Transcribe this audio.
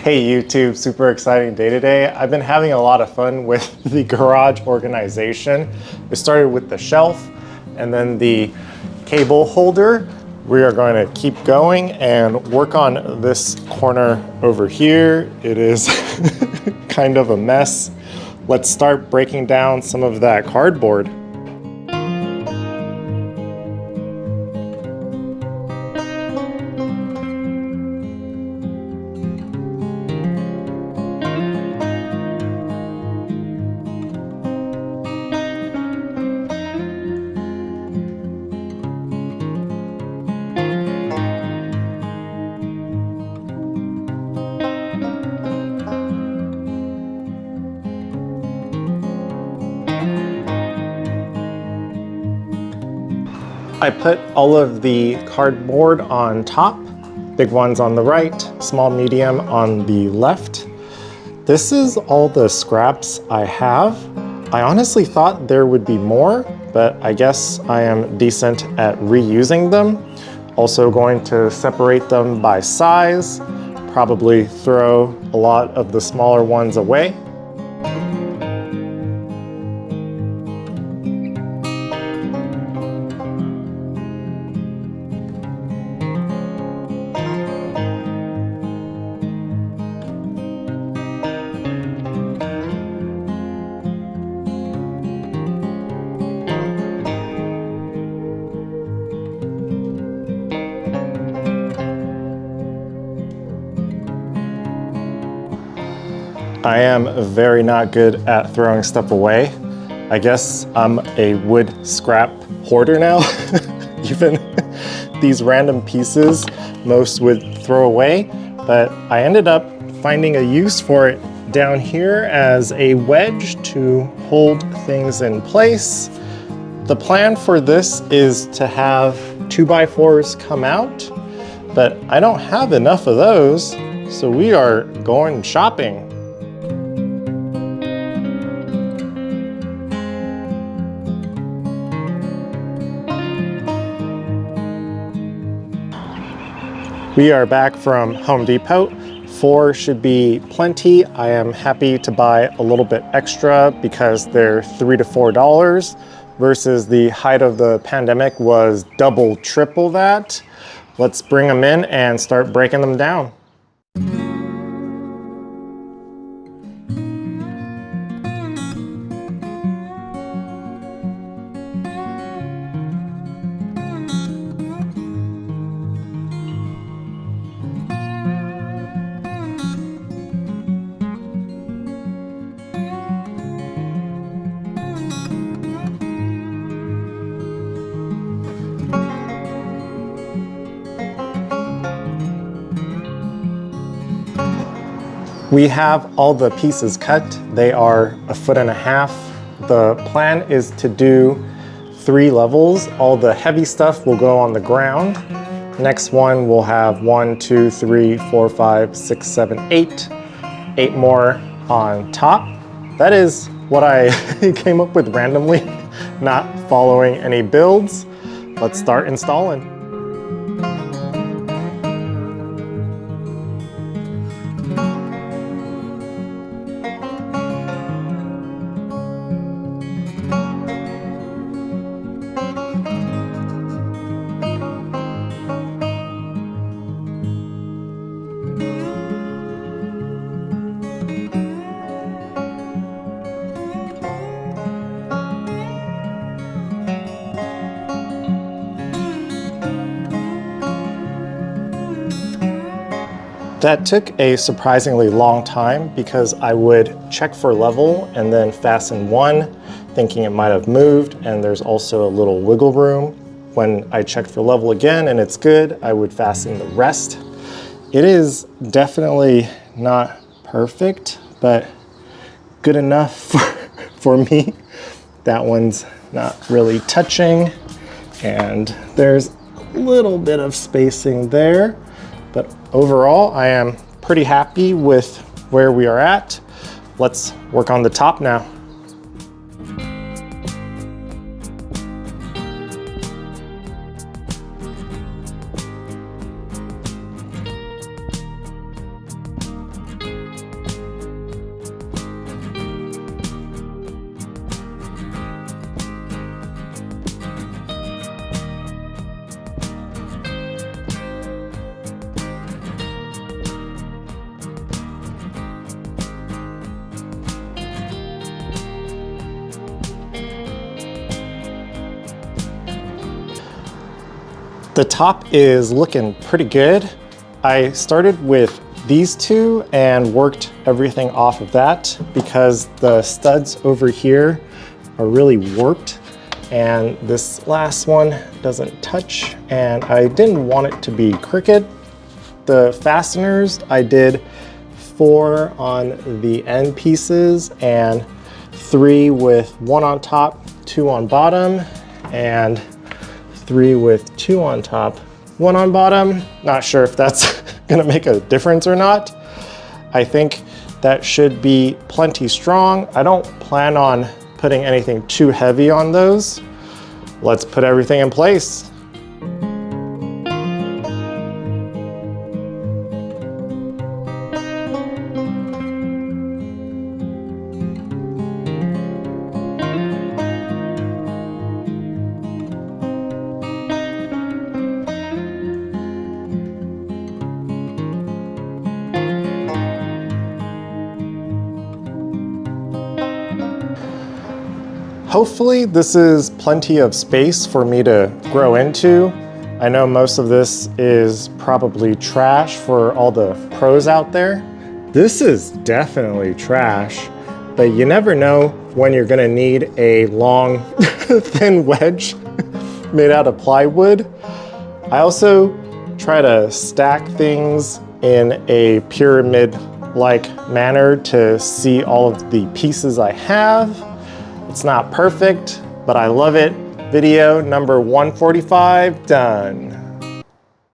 Hey YouTube, super exciting day today. I've been having a lot of fun with the garage organization. We started with the shelf and then the cable holder. We are going to keep going and work on this corner over here. It is kind of a mess. Let's start breaking down some of that cardboard. I put all of the cardboard on top, big ones on the right, small, medium on the left. This is all the scraps I have. I honestly thought there would be more, but I guess I am decent at reusing them. Also going to separate them by size, probably throw a lot of the smaller ones away. I am very not good at throwing stuff away. I guess I'm a wood scrap hoarder now. Even these random pieces most would throw away, but I ended up finding a use for it down here as a wedge to hold things in place. The plan for this is to have 2x4s come out, but I don't have enough of those, so we are going shopping. We are back from Home Depot. 4 should be plenty. I am happy to buy a little bit extra because they're $3 to $4 versus the height of the pandemic was double, triple that. Let's bring them in and start breaking them down. We have all the pieces cut. They are 1.5 feet. The plan is to do 3 levels. All the heavy stuff will go on the ground. Next one will have 1, 2, 3, 4, 5, 6, 7, 8. 8 more on top. That is what I came up with randomly, not following any builds. Let's start installing. That took a surprisingly long time because I would check for level and then fasten one, thinking it might have moved, and there's also a little wiggle room. When I checked for level again and it's good, I would fasten the rest. It is definitely not perfect, but good enough for me. That one's not really touching, and there's a little bit of spacing there. But overall, I am pretty happy with where we are at. Let's work on the top now. The top is looking pretty good. I started with these two and worked everything off of that because the studs over here are really warped and this last one doesn't touch, and I didn't want it to be crooked. The fasteners, I did 4 on the end pieces and 3 with 1 on top, 2 on bottom, and 3 with 2 on top, 1 on bottom. Not sure if that's gonna make a difference or not. I think that should be plenty strong. I don't plan on putting anything too heavy on those. Let's put everything in place. Hopefully this is plenty of space for me to grow into. I know most of this is probably trash for all the pros out there. This is definitely trash, but you never know when you're gonna need a long, thin wedge made out of plywood. I also try to stack things in a pyramid-like manner to see all of the pieces I have. It's not perfect, but I love it. Video number 145 done.